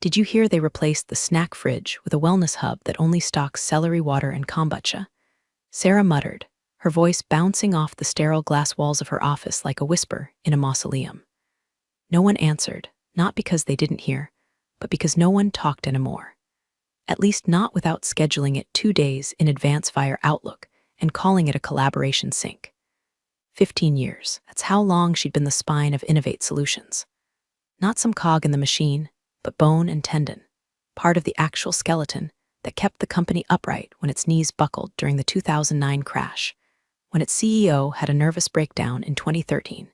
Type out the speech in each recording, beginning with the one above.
Did you hear they replaced the snack fridge with a wellness hub that only stocks celery water and kombucha? Sarah muttered, her voice bouncing off the sterile glass walls of her office like a whisper in a mausoleum. No one answered, not because they didn't hear, but because no one talked anymore. At least not without scheduling it 2 days in advance via Outlook and calling it a collaboration sync. 15 years, that's how long she'd been the spine of Innovate Solutions. Not some cog in the machine, but bone and tendon, part of the actual skeleton that kept the company upright when its knees buckled during the 2009 crash, when its CEO had a nervous breakdown in 2013,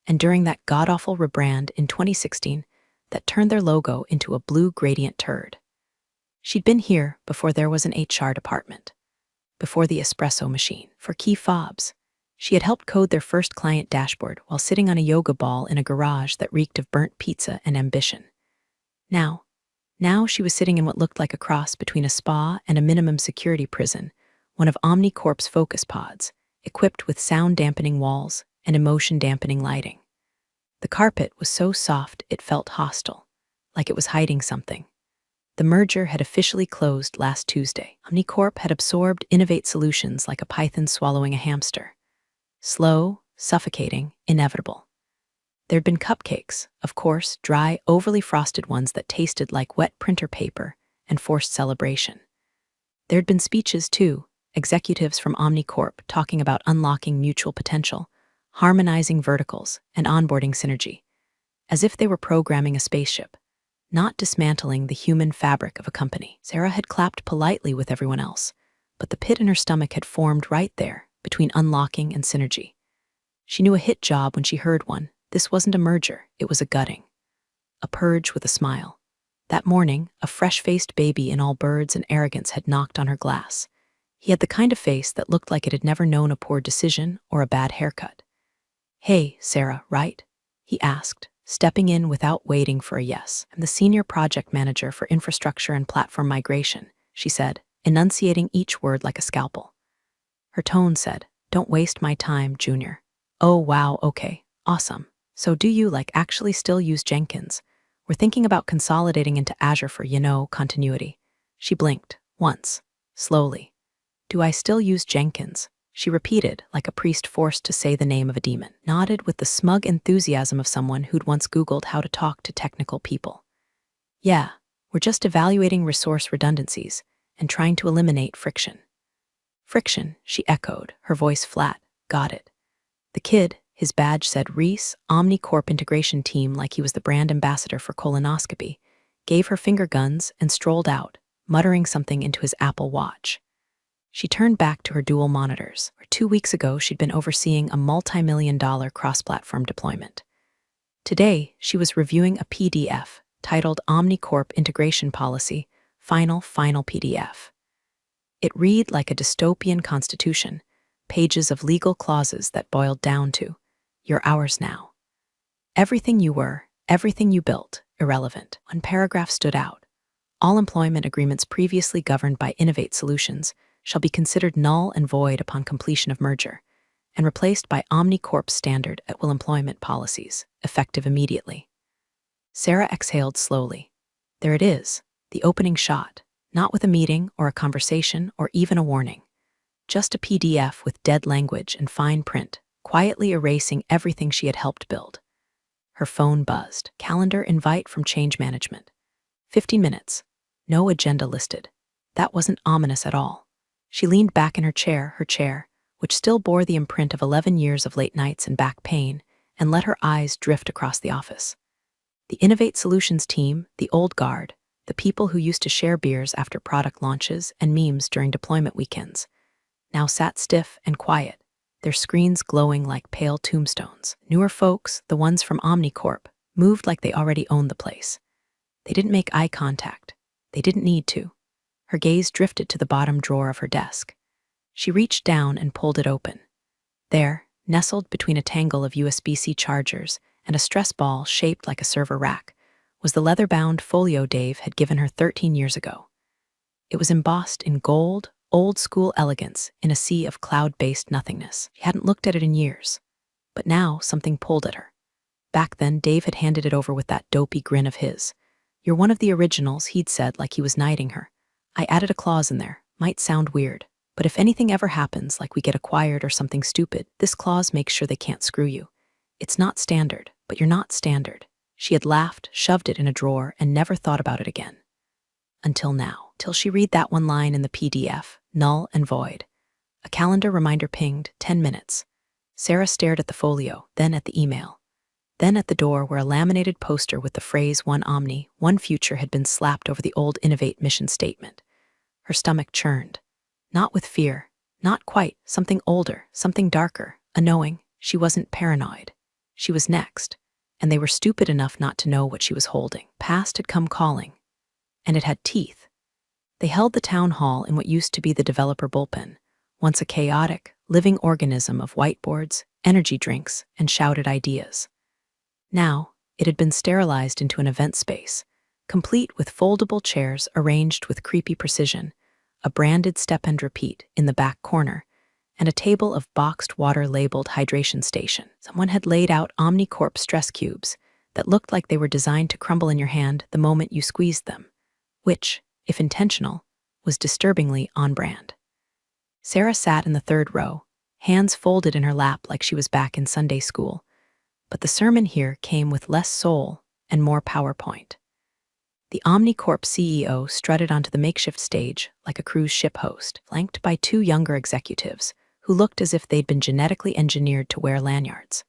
and during that god-awful rebrand in 2016 that turned their logo into a blue gradient turd. She'd been here before there was an HR department, before the espresso machine. For key fobs, she had helped code their first client dashboard while sitting on a yoga ball in a garage that reeked of burnt pizza and ambition. Now she was sitting in what looked like a cross between a spa and a minimum security prison, one of OmniCorp's focus pods, equipped with sound-dampening walls and emotion-dampening lighting. The carpet was so soft it felt hostile, like it was hiding something. The merger had officially closed last Tuesday. OmniCorp had absorbed Innovate Solutions like a python swallowing a hamster. Slow, suffocating, inevitable. There'd been cupcakes, of course, dry, overly frosted ones that tasted like wet printer paper and forced celebration. There'd been speeches, too, executives from OmniCorp talking about unlocking mutual potential, harmonizing verticals, and onboarding synergy, as if they were programming a spaceship, not dismantling the human fabric of a company. Sarah had clapped politely with everyone else, but the pit in her stomach had formed right there, between unlocking and synergy. She knew a hit job when she heard one. This wasn't a merger, it was a gutting. A purge with a smile. That morning, a fresh-faced baby in all birds and arrogance had knocked on her glass. He had the kind of face that looked like it had never known a poor decision or a bad haircut. "Hey, Sarah, right?" he asked, stepping in without waiting for a yes. "I'm the senior project manager for infrastructure and platform migration," she said, enunciating each word like a scalpel. Her tone said, "Don't waste my time, Junior." "Oh, wow, okay, awesome. So do you, actually still use Jenkins? We're thinking about consolidating into Azure for, continuity." She blinked, once, slowly. "Do I still use Jenkins?" she repeated, like a priest forced to say the name of a demon. Nodded with the smug enthusiasm of someone who'd once Googled how to talk to technical people. "Yeah, we're just evaluating resource redundancies and trying to eliminate friction." "Friction," she echoed, her voice flat. "Got it." The kid, his badge said Reese, OmniCorp Integration Team, like he was the brand ambassador for colonoscopy, gave her finger guns and strolled out, muttering something into his Apple Watch. She turned back to her dual monitors, where 2 weeks ago she'd been overseeing a multi-million-dollar cross-platform deployment. Today, she was reviewing a PDF titled OmniCorp Integration Policy, Final PDF. It read like a dystopian constitution, pages of legal clauses that boiled down to, "You're ours now. Everything you were, everything you built, irrelevant." One paragraph stood out. "All employment agreements previously governed by Innovate Solutions shall be considered null and void upon completion of merger, and replaced by OmniCorp's standard at-will employment policies, effective immediately." Sarah exhaled slowly. There it is, the opening shot, not with a meeting or a conversation or even a warning. Just a PDF with dead language and fine print, quietly erasing everything she had helped build. Her phone buzzed. Calendar invite from change management. 15 minutes. No agenda listed. That wasn't ominous at all. She leaned back in her chair, which still bore the imprint of 11 years of late nights and back pain, and let her eyes drift across the office. The Innovate Solutions team, the old guard, the people who used to share beers after product launches and memes during deployment weekends, now sat stiff and quiet, their screens glowing like pale tombstones. Newer folks, the ones from OmniCorp, moved like they already owned the place. They didn't make eye contact. They didn't need to. Her gaze drifted to the bottom drawer of her desk. She reached down and pulled it open. There, nestled between a tangle of USB-C chargers and a stress ball shaped like a server rack, was the leather-bound folio Dave had given her 13 years ago. It was embossed in gold, old-school elegance in a sea of cloud-based nothingness. She hadn't looked at it in years, but now something pulled at her. Back then, Dave had handed it over with that dopey grin of his, "You're one of the originals," he'd said like he was knighting her. "I added a clause in there. Might sound weird, but if anything ever happens, like we get acquired or something stupid, this clause makes sure they can't screw you. It's not standard, but you're not standard." She had laughed, shoved it in a drawer, and never thought about it again. Until now, till she read that one line in the PDF, null and void. A calendar reminder pinged, 10 minutes. Sarah stared at the folio, then at the email. Then at the door where a laminated poster with the phrase "One Omni, One Future" had been slapped over the old Innovate mission statement. Her stomach churned. Not with fear. Not quite. Something older, something darker, a knowing. She wasn't paranoid. She was next. And they were stupid enough not to know what she was holding. Past had come calling. And it had teeth. They held the town hall in what used to be the developer bullpen, once a chaotic, living organism of whiteboards, energy drinks, and shouted ideas. Now, it had been sterilized into an event space, complete with foldable chairs arranged with creepy precision, a branded step and repeat in the back corner, and a table of boxed water labeled hydration station. Someone had laid out Omnicorp stress cubes that looked like they were designed to crumble in your hand the moment you squeezed them, which, if intentional, was disturbingly on brand. Sarah sat in the third row, hands folded in her lap like she was back in Sunday school, but the sermon here came with less soul and more PowerPoint. The Omnicorp CEO strutted onto the makeshift stage like a cruise ship host, flanked by two younger executives who looked as if they'd been genetically engineered to wear lanyards.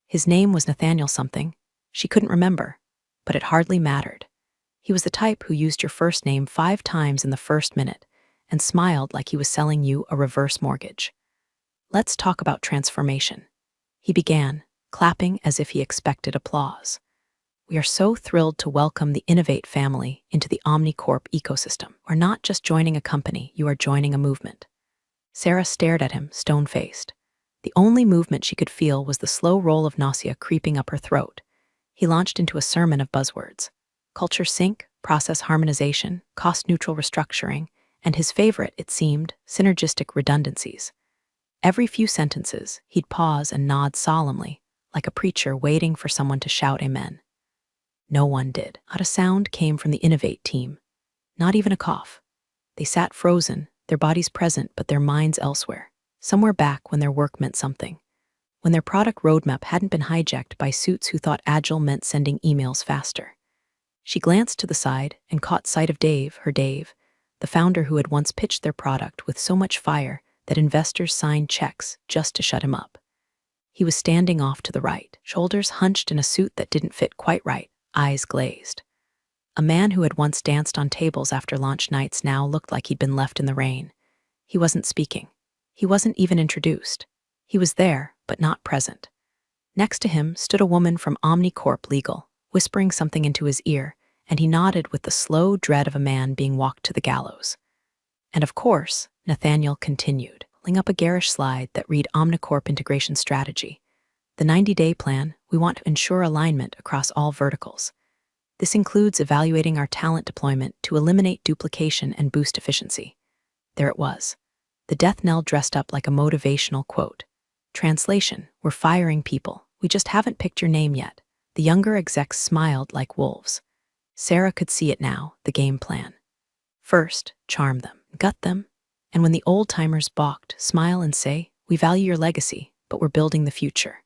His name was Nathaniel something. She couldn't remember, but it hardly mattered. He was the type who used your first name 5 times in the first minute and smiled like he was selling you a reverse mortgage. "Let's talk about transformation," he began, clapping as if he expected applause. "We are so thrilled to welcome the Innovate family into the Omnicorp ecosystem. We're not just joining a company, you are joining a movement." Sarah stared at him, stone-faced. The only movement she could feel was the slow roll of nausea creeping up her throat. He launched into a sermon of buzzwords. Culture sync, process harmonization, cost-neutral restructuring, and his favorite, it seemed, synergistic redundancies. Every few sentences, he'd pause and nod solemnly, like a preacher waiting for someone to shout amen. No one did. Not a sound came from the Innovate team. Not even a cough. They sat frozen, their bodies present but their minds elsewhere, somewhere back when their work meant something, when their product roadmap hadn't been hijacked by suits who thought agile meant sending emails faster. She glanced to the side and caught sight of Dave, the founder who had once pitched their product with so much fire that investors signed checks just to shut him up. He was standing off to the right, shoulders hunched in a suit that didn't fit quite right, eyes glazed. A man who had once danced on tables after launch nights now looked like he'd been left in the rain. He wasn't speaking. He wasn't even introduced. He was there, but not present. Next to him stood a woman from Omnicorp Legal, whispering something into his ear, and he nodded with the slow dread of a man being walked to the gallows. And of course, Nathaniel continued, pulling up a garish slide that read Omnicorp Integration Strategy. The 90-day plan, we want to ensure alignment across all verticals. This includes evaluating our talent deployment to eliminate duplication and boost efficiency. There it was. The death knell dressed up like a motivational quote. Translation, we're firing people. We just haven't picked your name yet. The younger execs smiled like wolves. Sarah could see it now, the game plan. First, charm them, gut them, and when the old-timers balked, smile and say, we value your legacy, but we're building the future.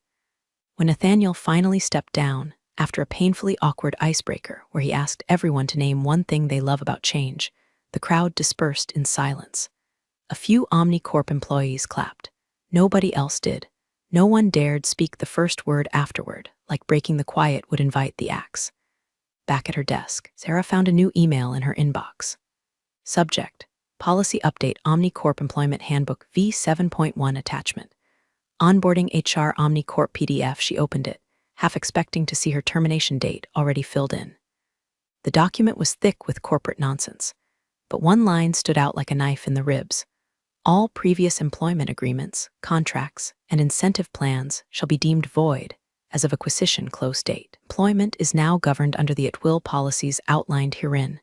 When Nathaniel finally stepped down, after a painfully awkward icebreaker where he asked everyone to name one thing they love about change, the crowd dispersed in silence. A few Omnicorp employees clapped. Nobody else did. No one dared speak the first word afterward, like breaking the quiet would invite the axe. Back at her desk, Sarah found a new email in her inbox. Subject: Policy Update Omnicorp Employment Handbook V7.1 Attachment. Onboarding HR Omnicorp PDF. She opened it, half expecting to see her termination date already filled in. The document was thick with corporate nonsense, but one line stood out like a knife in the ribs. All previous employment agreements, contracts, and incentive plans shall be deemed void as of acquisition close date. Employment is now governed under the at-will policies outlined herein.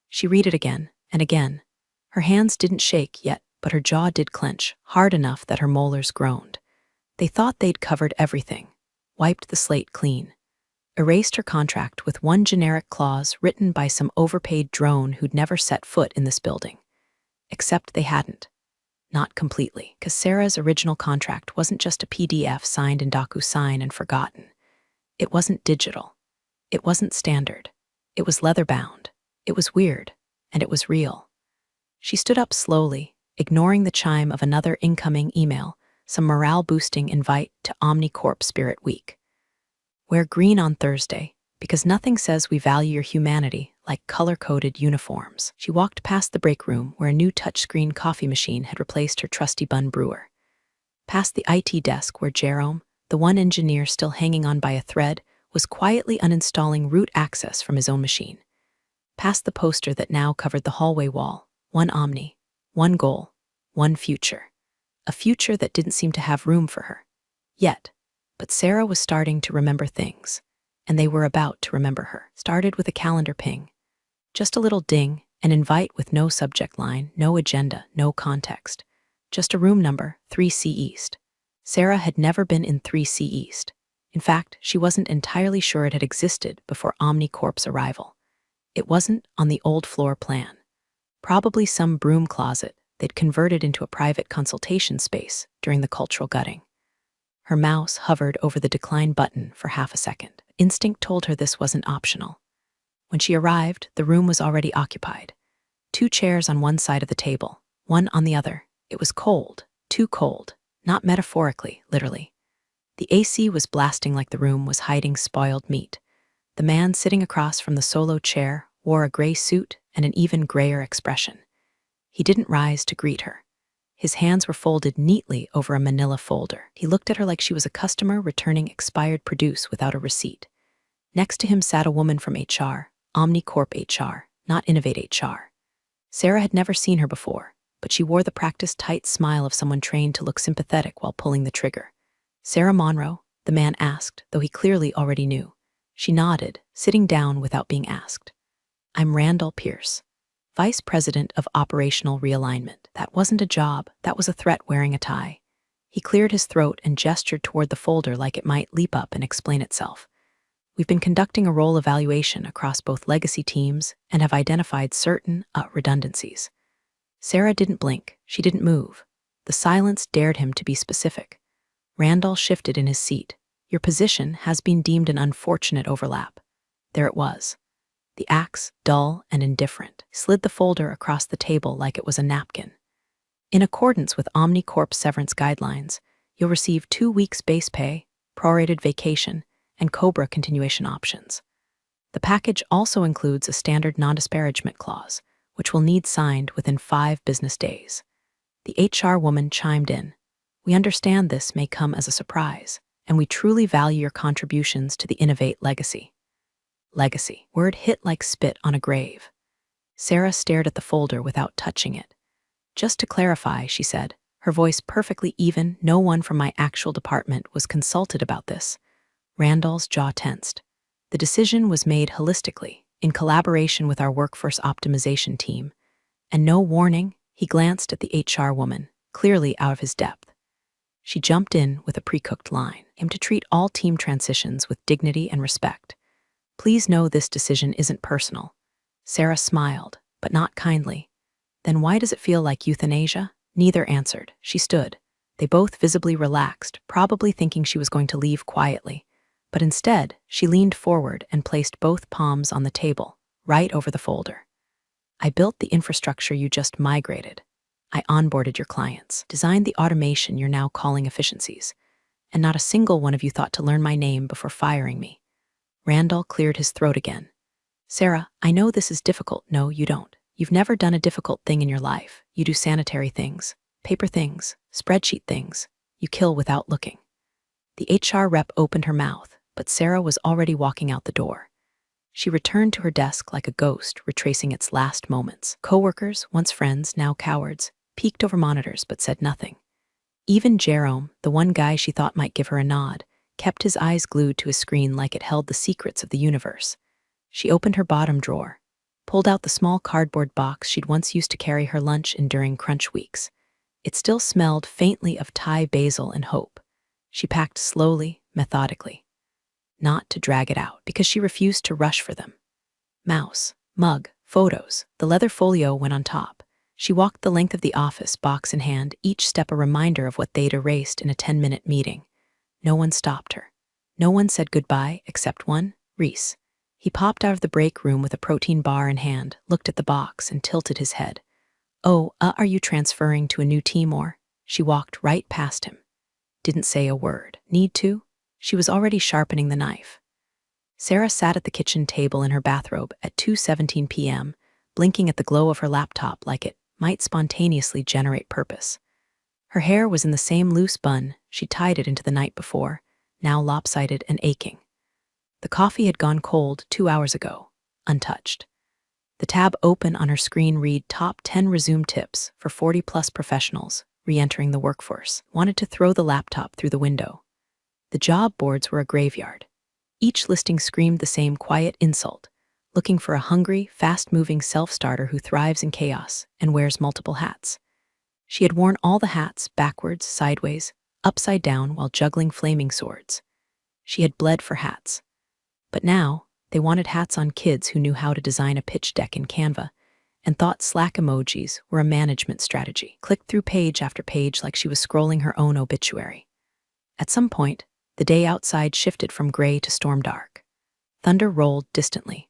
She read it again and again. Her hands didn't shake yet, but her jaw did clench, hard enough that her molars groaned. They thought they'd covered everything, wiped the slate clean, erased her contract with one generic clause written by some overpaid drone who'd never set foot in this building. Except they hadn't. Not completely, because Sarah's original contract wasn't just a PDF signed in DocuSign and forgotten. It wasn't digital. It wasn't standard. It was leather-bound. It was weird. And it was real. She stood up slowly, ignoring the chime of another incoming email, some morale-boosting invite to OmniCorp Spirit Week. Wear green on Thursday, because nothing says we value your humanity like color-coded uniforms. She walked past the break room where a new touchscreen coffee machine had replaced her trusty bun brewer. Past the IT desk where Jerome, the one engineer still hanging on by a thread, was quietly uninstalling root access from his own machine. Past the poster that now covered the hallway wall, one Omni, one goal, one future. A future that didn't seem to have room for her. Yet. But Sarah was starting to remember things, and they were about to remember her. Started with a calendar ping. Just a little ding, an invite with no subject line, no agenda, no context. Just a room number, 3C East. Sarah had never been in 3C East. In fact, she wasn't entirely sure it had existed before OmniCorp's arrival. It wasn't on the old floor plan. Probably some broom closet they'd converted into a private consultation space during the cultural gutting. Her mouse hovered over the decline button for half a second. Instinct told her this wasn't optional. When she arrived, the room was already occupied. 2 chairs on one side of the table, one on the other. It was cold, too cold, not metaphorically, literally. The AC was blasting like the room was hiding spoiled meat. The man sitting across from the solo chair wore a gray suit and an even grayer expression. He didn't rise to greet her. His hands were folded neatly over a manila folder. He looked at her like she was a customer returning expired produce without a receipt. Next to him sat a woman from HR, OmniCorp HR, not Innovate HR. Sarah had never seen her before, but she wore the practiced tight smile of someone trained to look sympathetic while pulling the trigger. "Sarah Monroe?" the man asked, though he clearly already knew. She nodded, sitting down without being asked. "I'm Randall Pierce, Vice President of Operational Realignment." That wasn't a job, that was a threat wearing a tie. He cleared his throat and gestured toward the folder like it might leap up and explain itself. "We've been conducting a role evaluation across both legacy teams and have identified certain redundancies." Sarah didn't blink, she didn't move. The silence dared him to be specific. Randall shifted in his seat. "Your position has been deemed an unfortunate overlap." There it was. The axe, dull and indifferent, slid the folder across the table like it was a napkin. "In accordance with OmniCorp severance guidelines, you'll receive 2 weeks base pay, prorated vacation, and COBRA continuation options. The package also includes a standard non-disparagement clause, which will need signed within 5 business days." The HR woman chimed in. "We understand this may come as a surprise, and we truly value your contributions to the Innovate legacy." Legacy. Word hit like spit on a grave. Sarah stared at the folder without touching it. "Just to clarify," she said, her voice perfectly even, "no one from my actual department was consulted about this." Randall's jaw tensed. "The decision was made holistically, in collaboration with our workforce optimization team. And no warning," he glanced at the HR woman, clearly out of his depth. She jumped in with a pre-cooked line. "Aim to treat all team transitions with dignity and respect. Please know this decision isn't personal." Sarah smiled, but not kindly. "Then why does it feel like euthanasia?" Neither answered. She stood. They both visibly relaxed, probably thinking she was going to leave quietly. But instead, she leaned forward and placed both palms on the table, right over the folder. "I built the infrastructure you just migrated. I onboarded your clients, designed the automation you're now calling efficiencies, and not a single one of you thought to learn my name before firing me." Randall cleared his throat again. "Sarah, I know this is difficult." "No, you don't. You've never done a difficult thing in your life. You do sanitary things, paper things, spreadsheet things. You kill without looking." The HR rep opened her mouth, but Sarah was already walking out the door. She returned to her desk like a ghost, retracing its last moments. Coworkers, once friends, now cowards, peeked over monitors but said nothing. Even Jerome, the one guy she thought might give her a nod, kept his eyes glued to his screen like it held the secrets of the universe. She opened her bottom drawer, pulled out the small cardboard box she'd once used to carry her lunch in during crunch weeks. It still smelled faintly of Thai basil and hope. She packed slowly, methodically. not to drag it out, because she refused to rush for them. Mouse, mug, photos, the leather folio went on top. She walked the length of the office, box in hand, each step a reminder of what they'd erased in a 10-minute meeting. No one stopped her. No one said goodbye except one, Reese. He popped out of the break room with a protein bar in hand, looked at the box, and tilted his head. Oh, are you transferring to a new team or? She walked right past him. Didn't say a word. Need to? She was already sharpening the knife. Sarah sat at the kitchen table in her bathrobe at 2:17 p.m., blinking at the glow of her laptop like it might spontaneously generate purpose. Her hair was in the same loose bun she tied it into the night before, now lopsided and aching. The coffee had gone cold 2 hours ago, untouched. The tab open on her screen read Top 10 Resume Tips for 40-plus professionals re-entering the workforce. Wanted to throw the laptop through the window. The job boards were a graveyard. Each listing screamed the same quiet insult, looking for a hungry, fast-moving self-starter who thrives in chaos and wears multiple hats. She had worn all the hats backwards, sideways, upside down while juggling flaming swords. She had bled for hats. But now, they wanted hats on kids who knew how to design a pitch deck in Canva and thought Slack emojis were a management strategy. Clicked through page after page like she was scrolling her own obituary. At some point, the day outside shifted from gray to storm dark. Thunder rolled distantly.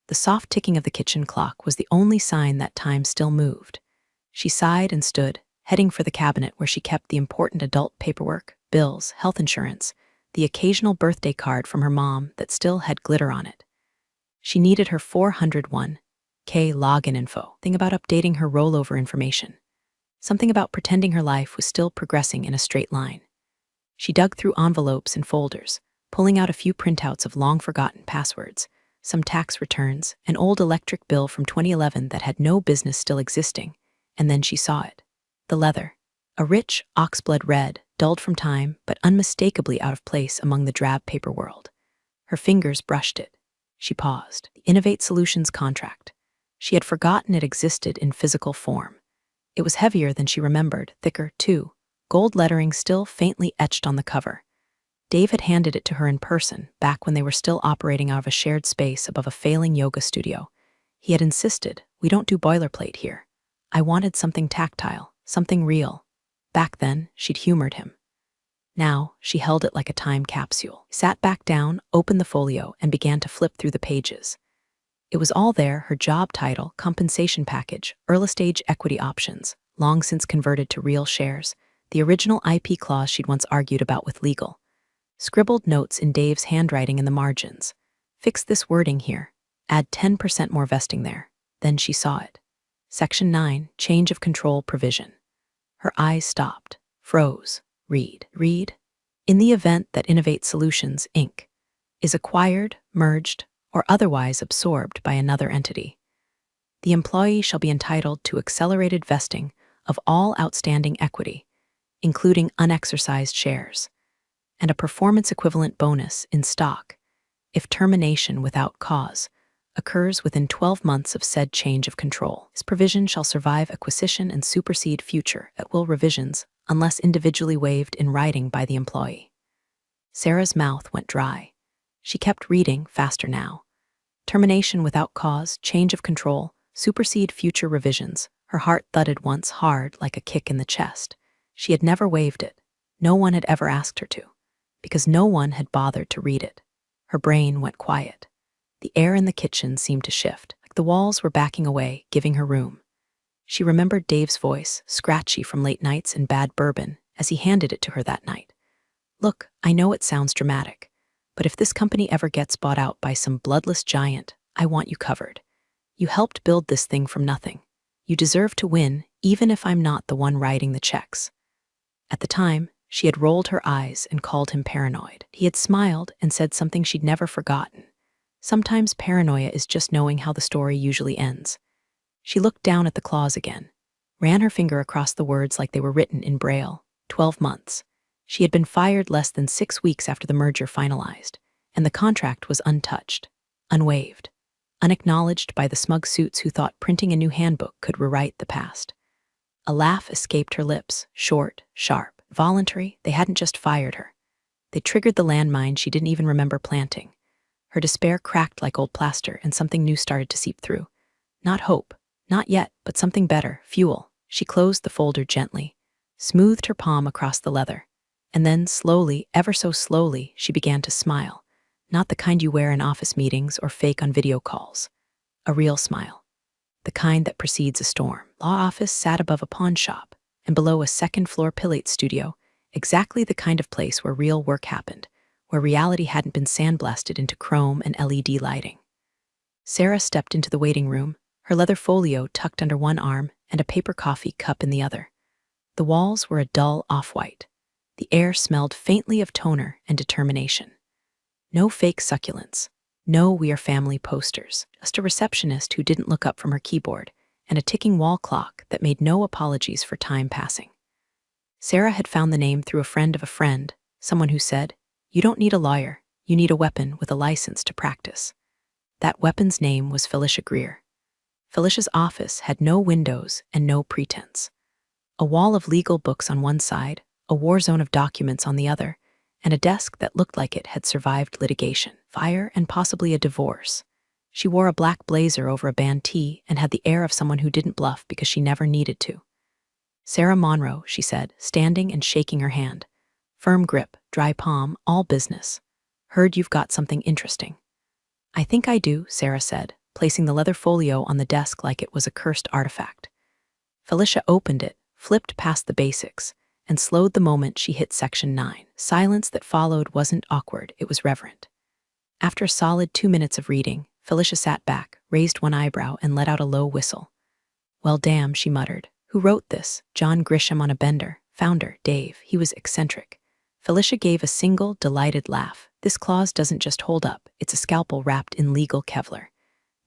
The soft ticking of the kitchen clock was the only sign that time still moved. She sighed and stood, heading for the cabinet where she kept the important adult paperwork, bills, health insurance, the occasional birthday card from her mom that still had glitter on it. She needed her 401k login info, thing about updating her rollover information, something about pretending her life was still progressing in a straight line. She dug through envelopes and folders, pulling out a few printouts of long-forgotten passwords, some tax returns, an old electric bill from 2011 that had no business still existing, and then she saw it. The leather. A rich, oxblood red, dulled from time, but unmistakably out of place among the drab paper world. Her fingers brushed it. She paused. The Innovate Solutions contract. She had forgotten it existed in physical form. It was heavier than she remembered, thicker, too, gold lettering still faintly etched on the cover. Dave had handed it to her in person, back when they were still operating out of a shared space above a failing yoga studio. He had insisted, "We don't do boilerplate here. I wanted something tactile, something real." Back then, she'd humored him. Now, she held it like a time capsule. Sat back down, opened the folio, and began to flip through the pages. It was all there: her job title, compensation package, early-stage equity options, long since converted to real shares, the original IP clause she'd once argued about with legal. Scribbled notes in Dave's handwriting in the margins. Fix this wording here. Add 10% more vesting there. Then she saw it. Section 9, Change of Control Provision. Her eyes stopped, froze. Read. In the event that Innovate Solutions, Inc. is acquired, merged, or otherwise absorbed by another entity, the employee shall be entitled to accelerated vesting of all outstanding equity, including unexercised shares, and a performance-equivalent bonus in stock if termination without cause occurs within 12 months of said change of control. This provision shall survive acquisition and supersede future at-will revisions unless individually waived in writing by the employee. Sarah's mouth went dry. She kept reading, faster now. Termination without cause, change of control, supersede future revisions. Her heart thudded once hard like a kick in the chest. She had never waived it. No one had ever asked her to, because no one had bothered to read it. Her brain went quiet. The air in the kitchen seemed to shift, like the walls were backing away, giving her room. She remembered Dave's voice, scratchy from late nights and bad bourbon, as he handed it to her that night. "Look, I know it sounds dramatic, but if this company ever gets bought out by some bloodless giant, I want you covered. You helped build this thing from nothing. You deserve to win, even if I'm not the one writing the checks." At the time, she had rolled her eyes and called him paranoid. He had smiled and said something she'd never forgotten. Sometimes paranoia is just knowing how the story usually ends. She looked down at the clause again, ran her finger across the words like they were written in Braille. 12 months. She had been fired less than 6 weeks after the merger finalized, and the contract was untouched, unwaived, unacknowledged by the smug suits who thought printing a new handbook could rewrite the past. A laugh escaped her lips, short, sharp, voluntary. They hadn't just fired her. They triggered the landmine she didn't even remember planting. Her despair cracked like old plaster, and something new started to seep through. Not hope, not yet, but something better, fuel. She closed the folder gently, smoothed her palm across the leather, and then slowly, ever so slowly, she began to smile. Not the kind you wear in office meetings or fake on video calls. A real smile. The kind that precedes a storm. Law office sat above a pawn shop, and below a second-floor Pilate studio, exactly the kind of place where real work happened, where reality hadn't been sandblasted into chrome and LED lighting. Sarah stepped into the waiting room, her leather folio tucked under one arm and a paper coffee cup in the other. The walls were a dull off-white. The air smelled faintly of toner and determination. No fake succulents. No "we are family" posters. Just a receptionist who didn't look up from her keyboard, and a ticking wall clock that made no apologies for time passing. Sarah had found the name through a friend of a friend, someone who said, "You don't need a lawyer, you need a weapon with a license to practice." That weapon's name was Felicia Greer. Felicia's office had no windows and no pretense. A wall of legal books on one side, a war zone of documents on the other, and a desk that looked like it had survived litigation, fire, and possibly a divorce. She wore a black blazer over a band tee and had the air of someone who didn't bluff because she never needed to. "Sarah Monroe," she said, standing and shaking her hand. Firm grip, dry palm, all business. "Heard you've got something interesting." "I think I do," Sarah said, placing the leather folio on the desk like it was a cursed artifact. Felicia opened it, flipped past the basics, and slowed the moment she hit section 9. Silence that followed wasn't awkward, it was reverent. After a solid 2 minutes of reading, Felicia sat back, raised one eyebrow, and let out a low whistle. "Well, damn," she muttered. "Who wrote this? John Grisham on a bender. Founder, Dave. He was eccentric." Felicia gave a single, delighted laugh. "This clause doesn't just hold up, it's a scalpel wrapped in legal Kevlar.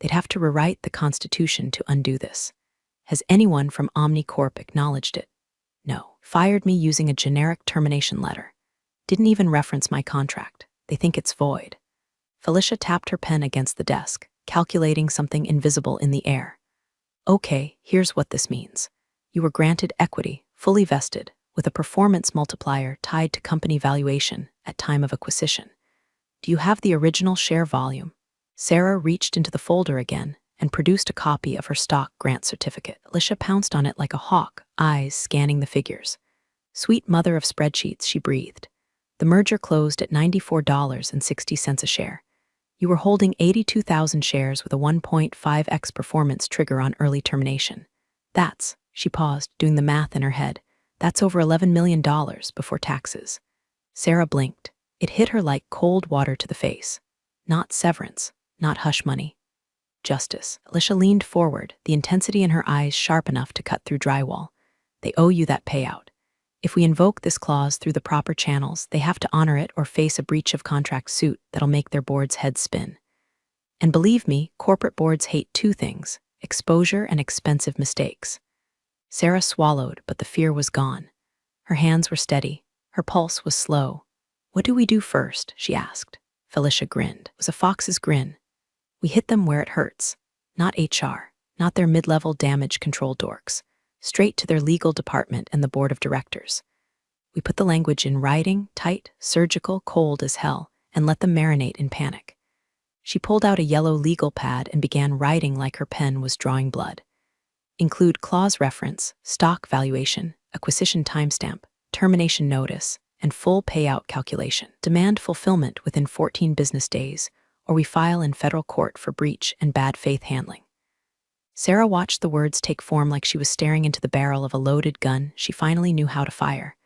They'd have to rewrite the Constitution to undo this. Has anyone from OmniCorp acknowledged it? No. Fired me using a generic termination letter. Didn't even reference my contract. They think it's void." Felicia tapped her pen against the desk, calculating something invisible in the air. "Okay, here's what this means. You were granted equity, fully vested, with a performance multiplier tied to company valuation at time of acquisition. Do you have the original share volume?" Sarah reached into the folder again and produced a copy of her stock grant certificate. Felicia pounced on it like a hawk, eyes scanning the figures. "Sweet mother of spreadsheets," she breathed. "The merger closed at $94.60 a share. You were holding 82,000 shares with a 1.5x performance trigger on early termination. That's," she paused, doing the math in her head, "that's over $11 million before taxes." Sarah blinked. It hit her like cold water to the face. Not severance, not hush money. Justice. Alicia leaned forward, the intensity in her eyes sharp enough to cut through drywall. "They owe you that payout. If we invoke this clause through the proper channels, they have to honor it or face a breach of contract suit that'll make their board's heads spin. And believe me, corporate boards hate two things: exposure and expensive mistakes." Sarah swallowed, but the fear was gone. Her hands were steady. Her pulse was slow. "What do we do first?" she asked. Felicia grinned. It was a fox's grin. "We hit them where it hurts. Not HR, not their mid-level damage control dorks. Straight to their legal department and the board of directors. We put the language in writing, tight, surgical, cold as hell, and let them marinate in panic." She pulled out a yellow legal pad and began writing like her pen was drawing blood. "Include clause reference, stock valuation, acquisition timestamp, termination notice, and full payout calculation. Demand fulfillment within 14 business days, or we file in federal court for breach and bad faith handling." Sarah watched the words take form like she was staring into the barrel of a loaded gun she finally knew how to fire.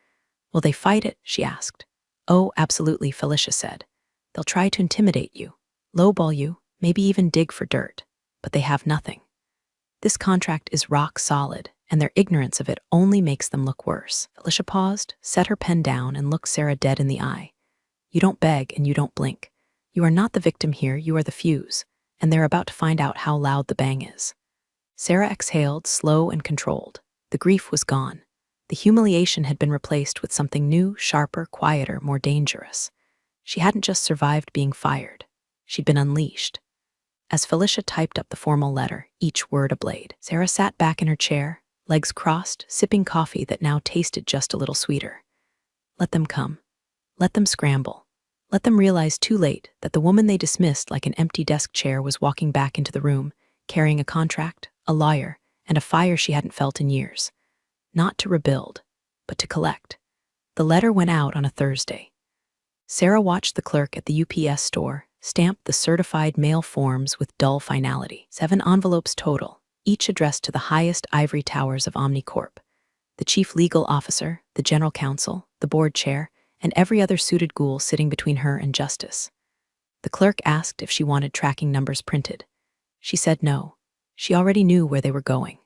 "Will they fight it?" she asked. "Oh, absolutely," Felicia said. "They'll try to intimidate you, lowball you, maybe even dig for dirt, but they have nothing. This contract is rock solid, and their ignorance of it only makes them look worse." Felicia paused, set her pen down, and looked Sarah dead in the eye. "You don't beg and you don't blink. You are not the victim here, you are the fuse, and they're about to find out how loud the bang is." Sarah exhaled, slow and controlled. The grief was gone. The humiliation had been replaced with something new, sharper, quieter, more dangerous. She hadn't just survived being fired. She'd been unleashed. As Felicia typed up the formal letter, each word a blade, Sarah sat back in her chair, legs crossed, sipping coffee that now tasted just a little sweeter. Let them come. Let them scramble. Let them realize too late that the woman they dismissed like an empty desk chair was walking back into the room, carrying a contract, a lawyer, and a fire she hadn't felt in years. Not to rebuild, but to collect. The letter went out on a Thursday. Sarah watched the clerk at the UPS store stamp the certified mail forms with dull finality. 7 envelopes total, each addressed to the highest ivory towers of Omnicorp. The chief legal officer, the general counsel, the board chair, and every other suited ghoul sitting between her and justice. The clerk asked if she wanted tracking numbers printed. She said no. She already knew where they were going.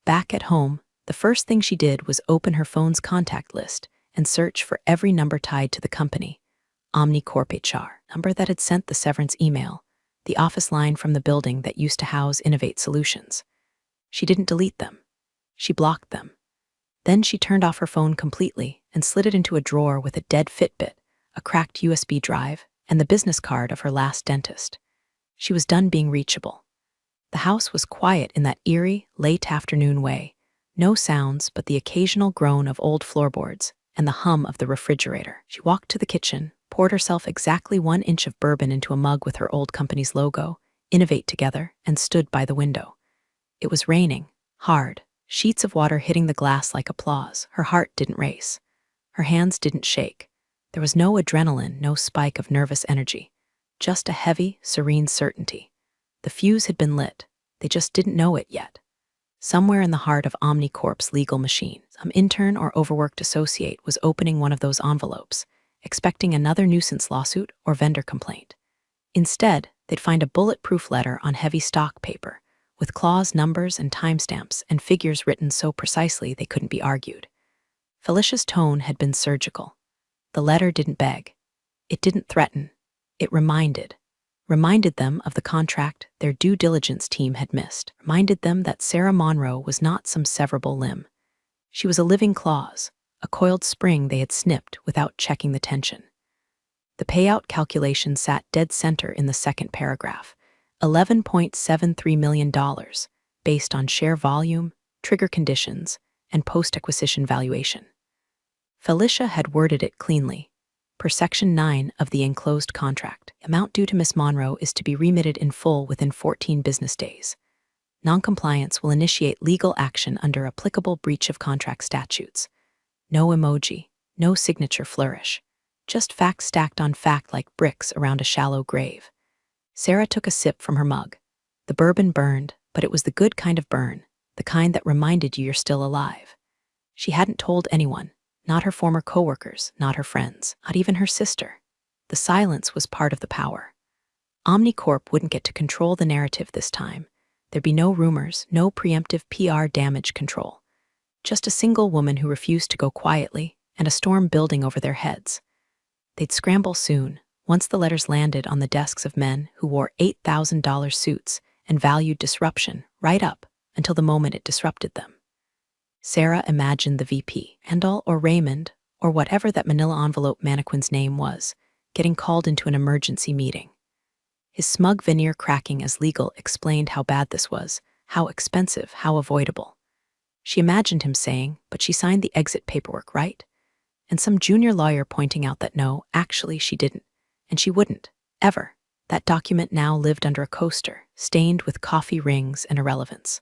Back at home, the first thing she did was open her phone's contact list and search for every number tied to the company. Omnicorp HR, number that had sent the severance email, the office line from the building that used to house Innovate Solutions. She didn't delete them. She blocked them. Then she turned off her phone completely and slid it into a drawer with a dead Fitbit, a cracked USB drive, and the business card of her last dentist. She was done being reachable. The house was quiet in that eerie, late afternoon way. No sounds but the occasional groan of old floorboards and the hum of the refrigerator. She walked to the kitchen, poured herself exactly 1 inch of bourbon into a mug with her old company's logo, Innovate together, and stood by the window. It was raining, hard, sheets of water hitting the glass like applause. Her heart didn't race. Her hands didn't shake. There was no adrenaline, no spike of nervous energy. Just a heavy, serene certainty. The fuse had been lit. They just didn't know it yet. Somewhere in the heart of Omnicorp's legal machine, some intern or overworked associate was opening one of those envelopes, expecting another nuisance lawsuit or vendor complaint. Instead, they'd find a bulletproof letter on heavy stock paper, with clause numbers and timestamps and figures written so precisely they couldn't be argued. Felicia's tone had been surgical. The letter didn't beg. It didn't threaten. It reminded them of the contract their due diligence team had missed, reminded them that Sarah Monroe was not some severable limb. She was a living clause, a coiled spring they had snipped without checking the tension. The payout calculation sat dead center in the second paragraph, $11.73 million, based on share volume, trigger conditions, and post-acquisition valuation. Felicia had worded it cleanly. Per Section 9 of the enclosed contract, amount due to Miss Monroe is to be remitted in full within 14 business days. Noncompliance will initiate legal action under applicable breach of contract statutes. No emoji, no signature flourish. Just fact stacked on fact like bricks around a shallow grave. Sarah took a sip from her mug. The bourbon burned, but it was the good kind of burn, the kind that reminded you you're still alive. She hadn't told anyone. Not her former coworkers, not her friends, not even her sister. The silence was part of the power. Omnicorp wouldn't get to control the narrative this time. There'd be no rumors, no preemptive PR damage control. Just a single woman who refused to go quietly, and a storm building over their heads. They'd scramble soon, once the letters landed on the desks of men who wore $8,000 suits and valued disruption right up until the moment it disrupted them. Sarah imagined the VP, Handel or Raymond, or whatever that manila envelope mannequin's name was, getting called into an emergency meeting. His smug veneer cracking as legal explained how bad this was, how expensive, how avoidable. She imagined him saying, but she signed the exit paperwork, right? And some junior lawyer pointing out that no, actually she didn't, and she wouldn't, ever. That document now lived under a coaster, stained with coffee rings and irrelevance.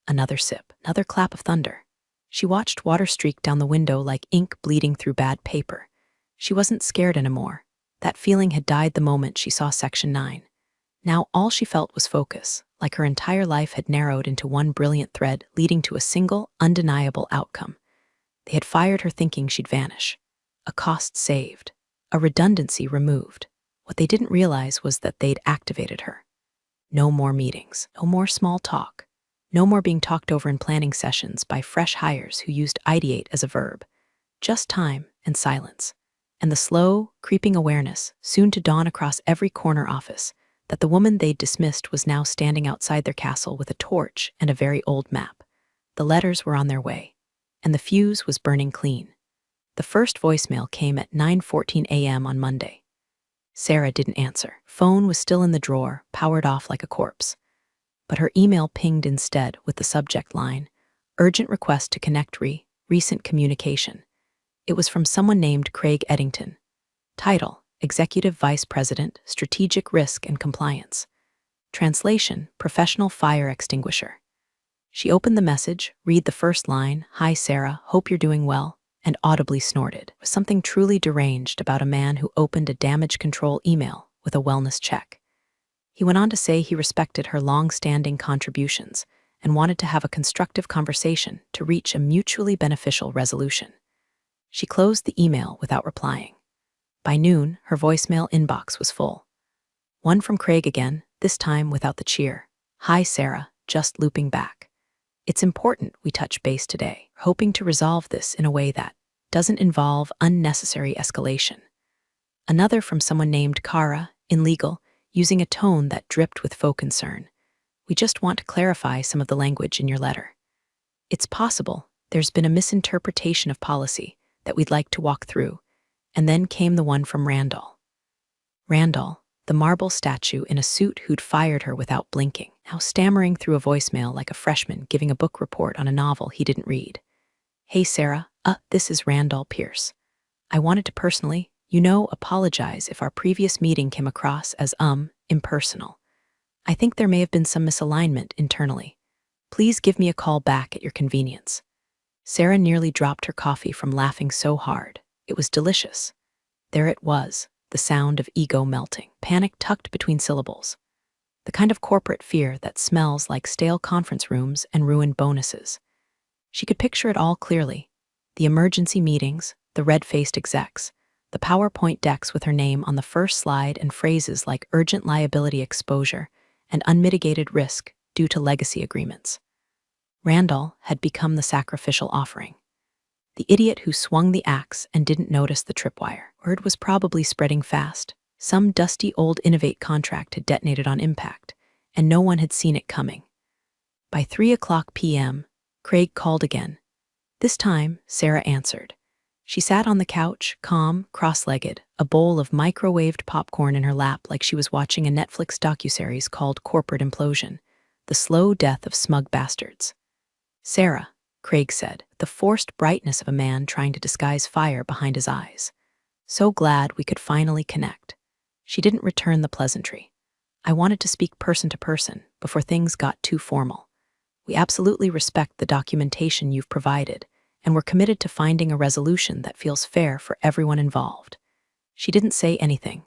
Another sip, another clap of thunder. She watched water streak down the window like ink bleeding through bad paper. She wasn't scared anymore. That feeling had died the moment she saw Section 9. Now all she felt was focus, like her entire life had narrowed into one brilliant thread leading to a single, undeniable outcome. They had fired her thinking she'd vanish. A cost saved. A redundancy removed. What they didn't realize was that they'd activated her. No more meetings, no more small talk. No more being talked over in planning sessions by fresh hires who used ideate as a verb. Just time and silence. And the slow, creeping awareness, soon to dawn across every corner office, that the woman they'd dismissed was now standing outside their castle with a torch and a very old map. The letters were on their way, and the fuse was burning clean. The first voicemail came at 9:14 a.m. on Monday. Sarah didn't answer. Phone was still in the drawer, powered off like a corpse. But her email pinged instead with the subject line, urgent request to connect recent communication. It was from someone named Craig Eddington. Title: Executive Vice President, Strategic Risk and Compliance. Translation: Professional Fire Extinguisher. She opened the message, read the first line, "Hi Sarah, hope you're doing well," and audibly snorted. There was something truly deranged about a man who opened a damage control email with a wellness check. He went on to say he respected her long-standing contributions and wanted to have a constructive conversation to reach a mutually beneficial resolution. She closed the email without replying. By noon, her voicemail inbox was full. One from Craig again, this time without the cheer. "Hi Sarah, just looping back. It's important we touch base today, hoping to resolve this in a way that doesn't involve unnecessary escalation." Another from someone named Kara, in legal, using a tone that dripped with faux concern. "We just want to clarify some of the language in your letter. It's possible there's been a misinterpretation of policy that we'd like to walk through." And then came the one from Randall. Randall, the marble statue in a suit who'd fired her without blinking, now stammering through a voicemail like a freshman giving a book report on a novel he didn't read. "Hey Sarah, this is Randall Pierce. I wanted to personally, apologize if our previous meeting came across as, impersonal. I think there may have been some misalignment internally. Please give me a call back at your convenience." Sarah nearly dropped her coffee from laughing so hard. It was delicious. There it was, the sound of ego melting, panic tucked between syllables. The kind of corporate fear that smells like stale conference rooms and ruined bonuses. She could picture it all clearly. The emergency meetings, the red-faced execs, the PowerPoint decks with her name on the first slide and phrases like urgent liability exposure and unmitigated risk due to legacy agreements. Randall had become the sacrificial offering. The idiot who swung the axe and didn't notice the tripwire. Word was probably spreading fast. Some dusty old Innovate contract had detonated on impact, and no one had seen it coming. By 3:00 p.m., Craig called again. This time, Sarah answered. She sat on the couch, calm, cross-legged, a bowl of microwaved popcorn in her lap like she was watching a Netflix docuseries called Corporate Implosion, The Slow Death of Smug Bastards. "Sarah," Craig said, the forced brightness of a man trying to disguise fire behind his eyes. "So glad we could finally connect." She didn't return the pleasantry. "I wanted to speak person to person before things got too formal. We absolutely respect the documentation you've provided, and we're committed to finding a resolution that feels fair for everyone involved." She didn't say anything.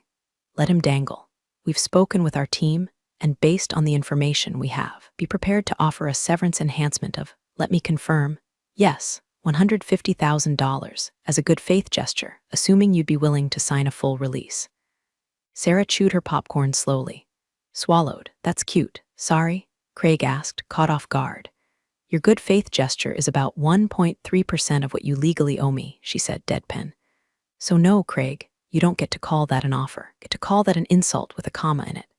Let him dangle. "We've spoken with our team, and based on the information we have, be prepared to offer a severance enhancement of, let me confirm, yes, $150,000 as a good faith gesture, assuming you'd be willing to sign a full release." Sarah chewed her popcorn slowly. Swallowed. "That's cute. Sorry?" Craig asked, caught off guard. "Your good faith gesture is about 1.3% of what you legally owe me," she said, deadpan. "So no, Craig, you don't get to call that an offer. Get to call that an insult with a comma in it."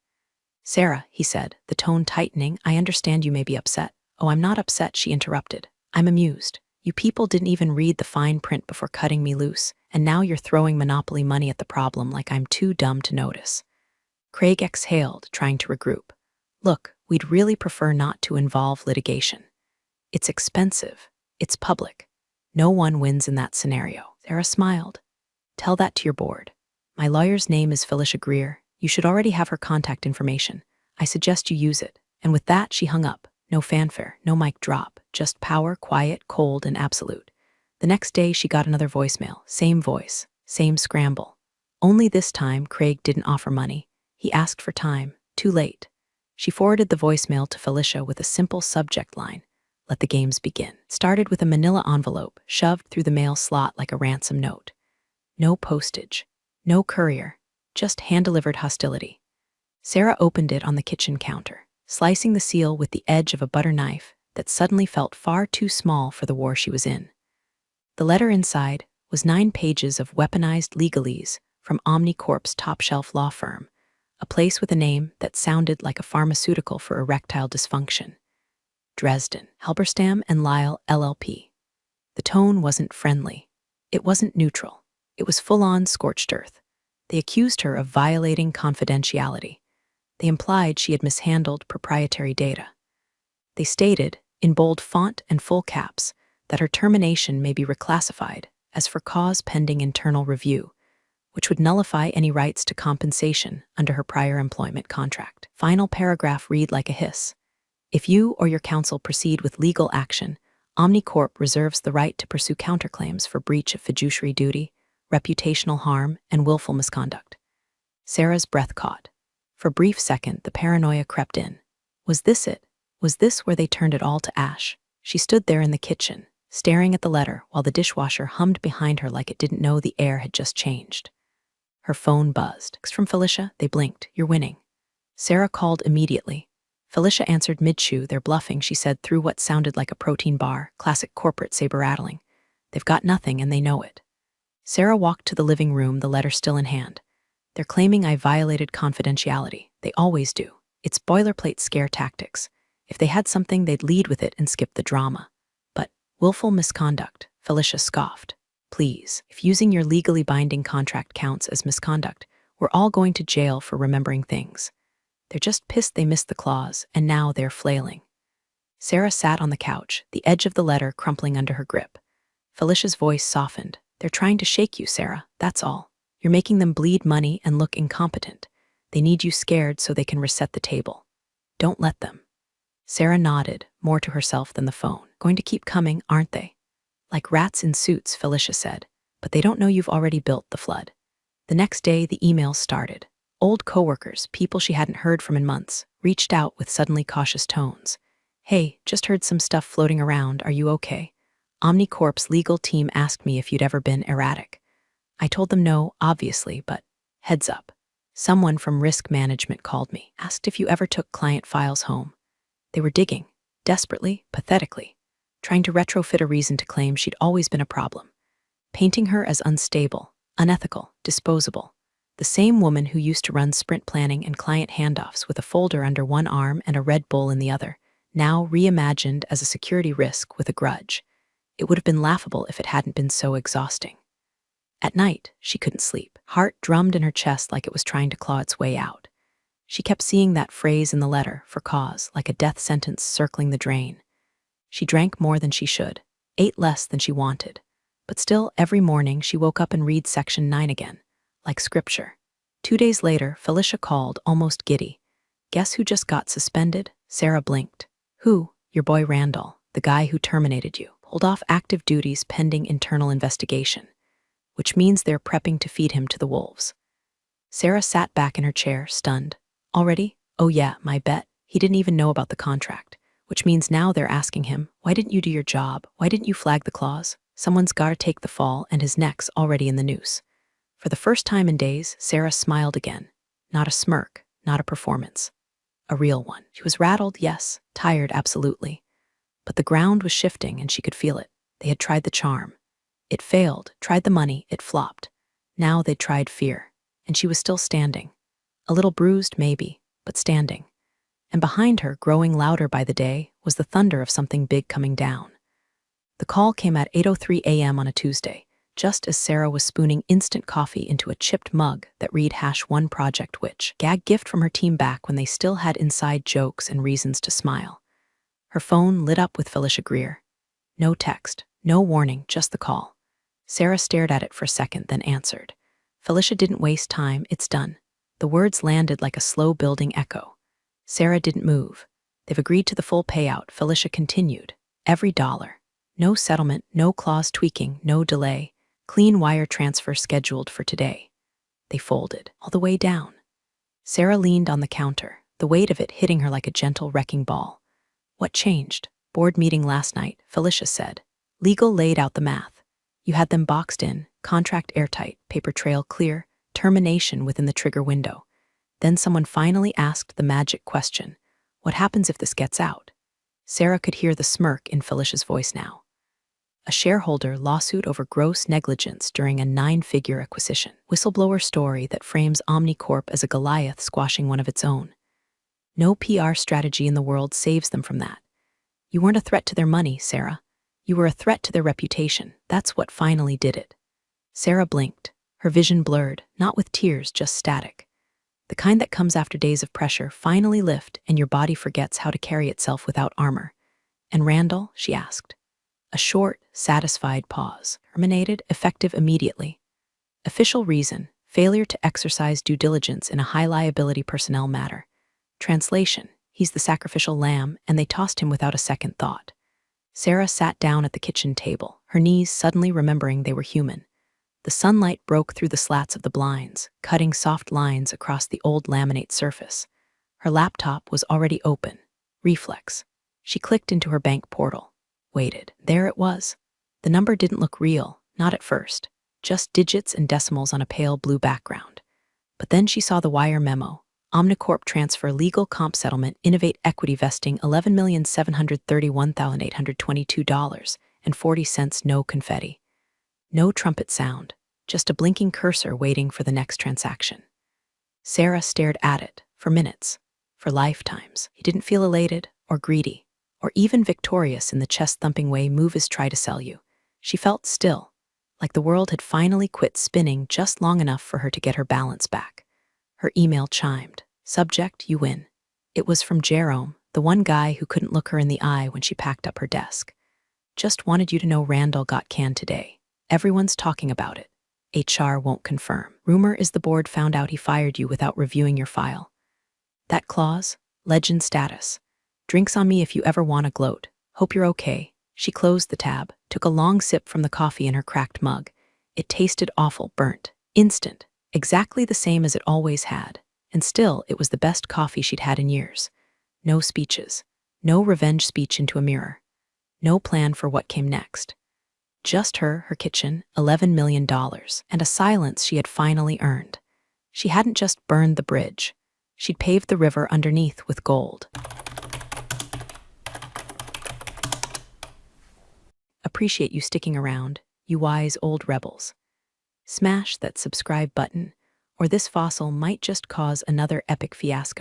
"Sarah," he said, the tone tightening, "I understand you may be upset." "Oh, I'm not upset," she interrupted. "I'm amused. You people didn't even read the fine print before cutting me loose, and now you're throwing monopoly money at the problem like I'm too dumb to notice." Craig exhaled, trying to regroup. "Look, we'd really prefer not to involve litigation. It's expensive. It's public. No one wins in that scenario." Sarah smiled. "Tell that to your board. My lawyer's name is Felicia Greer. You should already have her contact information. I suggest you use it." And with that, she hung up. No fanfare, no mic drop, just power, quiet, cold, and absolute. The next day, she got another voicemail. Same voice, same scramble. Only this time, Craig didn't offer money. He asked for time. Too late. She forwarded the voicemail to Felicia with a simple subject line. "Let the games begin." Started with a manila envelope, shoved through the mail slot like a ransom note. No postage. No courier. Just hand-delivered hostility. Sarah opened it on the kitchen counter, slicing the seal with the edge of a butter knife that suddenly felt far too small for the war she was in. The letter inside was 9 pages of weaponized legalese from Omnicorp's top-shelf law firm, a place with a name that sounded like a pharmaceutical for erectile dysfunction. Dresden, Halberstam and Lyle, LLP. The tone wasn't friendly. It wasn't neutral. It was full-on scorched earth. They accused her of violating confidentiality. They implied she had mishandled proprietary data. They stated, in bold font and full caps, that her termination may be reclassified as for cause pending internal review, which would nullify any rights to compensation under her prior employment contract. Final paragraph read like a hiss. If you or your counsel proceed with legal action, Omnicorp reserves the right to pursue counterclaims for breach of fiduciary duty, reputational harm, and willful misconduct. Sarah's breath caught. For a brief second, the paranoia crept in. Was this it? Was this where they turned it all to ash? She stood there in the kitchen, staring at the letter while the dishwasher hummed behind her like it didn't know the air had just changed. Her phone buzzed. Text from Felicia. They blinked. You're winning. Sarah called immediately. Felicia answered mid-chew. They're bluffing, she said through what sounded like a protein bar, classic corporate saber-rattling. They've got nothing and they know it. Sarah walked to the living room, the letter still in hand. They're claiming I violated confidentiality. They always do. It's boilerplate scare tactics. If they had something, they'd lead with it and skip the drama. But willful misconduct, Felicia scoffed. Please, if using your legally binding contract counts as misconduct, we're all going to jail for remembering things. They're just pissed they missed the clause, and now they're flailing. Sarah sat on the couch, the edge of the letter crumpling under her grip. Felicia's voice softened. They're trying to shake you, Sarah, that's all. You're making them bleed money and look incompetent. They need you scared so they can reset the table. Don't let them. Sarah nodded, more to herself than the phone. Going to keep coming, aren't they? Like rats in suits, Felicia said, but they don't know you've already built the flood. The next day, the emails started. Old coworkers, people she hadn't heard from in months, reached out with suddenly cautious tones. Hey, just heard some stuff floating around, are you okay? Omnicorp's legal team asked me if you'd ever been erratic. I told them no, obviously, but heads up. Someone from risk management called me, asked if you ever took client files home. They were digging, desperately, pathetically, trying to retrofit a reason to claim she'd always been a problem, painting her as unstable, unethical, disposable. The same woman who used to run sprint planning and client handoffs with a folder under one arm and a Red Bull in the other, now reimagined as a security risk with a grudge. It would have been laughable if it hadn't been so exhausting. At night, she couldn't sleep. Heart drummed in her chest like it was trying to claw its way out. She kept seeing that phrase in the letter, for cause, like a death sentence circling the drain. She drank more than she should, ate less than she wanted. But still, every morning she woke up and read section 9 again, like scripture. 2 days later, Felicia called, almost giddy. Guess who just got suspended? Sarah blinked. Who? Your boy Randall, the guy who terminated you. Pulled off active duties pending internal investigation, which means they're prepping to feed him to the wolves. Sarah sat back in her chair, stunned. Already? Oh yeah, my bet. He didn't even know about the contract, which means now they're asking him, why didn't you do your job? Why didn't you flag the clause? Someone's gotta take the fall, and his neck's already in the noose. For the first time in days, Sarah smiled again. Not a smirk, not a performance. A real one. She was rattled, yes, tired, absolutely. But the ground was shifting and she could feel it. They had tried the charm. It failed, tried the money, it flopped. Now they'd tried fear, and she was still standing. A little bruised, maybe, but standing. And behind her, growing louder by the day, was the thunder of something big coming down. The call came at 8:03 a.m. on a Tuesday, just as Sarah was spooning instant coffee into a chipped mug that read #1 Project Witch. Gag gift from her team back when they still had inside jokes and reasons to smile. Her phone lit up with Felicia Greer. No text, no warning, just the call. Sarah stared at it for a second, then answered. Felicia didn't waste time, it's done. The words landed like a slow-building echo. Sarah didn't move. They've agreed to the full payout, Felicia continued. Every dollar. No settlement, no clause tweaking, no delay. Clean wire transfer scheduled for today. They folded, all the way down. Sarah leaned on the counter, the weight of it hitting her like a gentle wrecking ball. What changed? Board meeting last night, Felicia said. Legal laid out the math. You had them boxed in, contract airtight, paper trail clear, termination within the trigger window. Then someone finally asked the magic question. What happens if this gets out? Sarah could hear the smirk in Felicia's voice now. A shareholder lawsuit over gross negligence during a 9-figure acquisition. Whistleblower story that frames Omnicorp as a Goliath squashing one of its own. No PR strategy in the world saves them from that. You weren't a threat to their money, Sarah. You were a threat to their reputation. That's what finally did it. Sarah blinked, her vision blurred, not with tears, just static. The kind that comes after days of pressure finally lift and your body forgets how to carry itself without armor. And Randall, she asked. A short, satisfied pause, terminated, effective immediately. Official reason: failure to exercise due diligence in a high-liability personnel matter. Translation: he's the sacrificial lamb, and they tossed him without a second thought. Sarah sat down at the kitchen table, her knees suddenly remembering they were human. The sunlight broke through the slats of the blinds, cutting soft lines across the old laminate surface. Her laptop was already open. Reflex. She clicked into her bank portal. Waited. There it was. The number didn't look real, not at first. Just digits and decimals on a pale blue background. But then she saw the wire memo. Omnicorp transfer legal comp settlement Innovate equity vesting $11,731,822.40 no confetti. No trumpet sound, just a blinking cursor waiting for the next transaction. Sarah stared at it for minutes, for lifetimes. He didn't feel elated or greedy or even victorious in the chest-thumping way movies try to sell you. She felt still, like the world had finally quit spinning just long enough for her to get her balance back. Her email chimed. Subject: you win. It was from Jerome, the one guy who couldn't look her in the eye when she packed up her desk. Just wanted you to know Randall got canned today. Everyone's talking about it. HR won't confirm. Rumor is the board found out he fired you without reviewing your file. That clause? Legend status. Drinks on me if you ever want to gloat. Hope you're okay. She closed the tab, took a long sip from the coffee in her cracked mug. It tasted awful, burnt, instant, exactly the same as it always had. And still, it was the best coffee she'd had in years. No speeches. No revenge speech into a mirror. No plan for what came next. Just her kitchen, $11 million, and a silence she had finally earned. She hadn't just burned the bridge. She'd paved the river underneath with gold. Appreciate you sticking around, you wise old rebels. Smash that subscribe button, or this fossil might just cause another epic fiasco.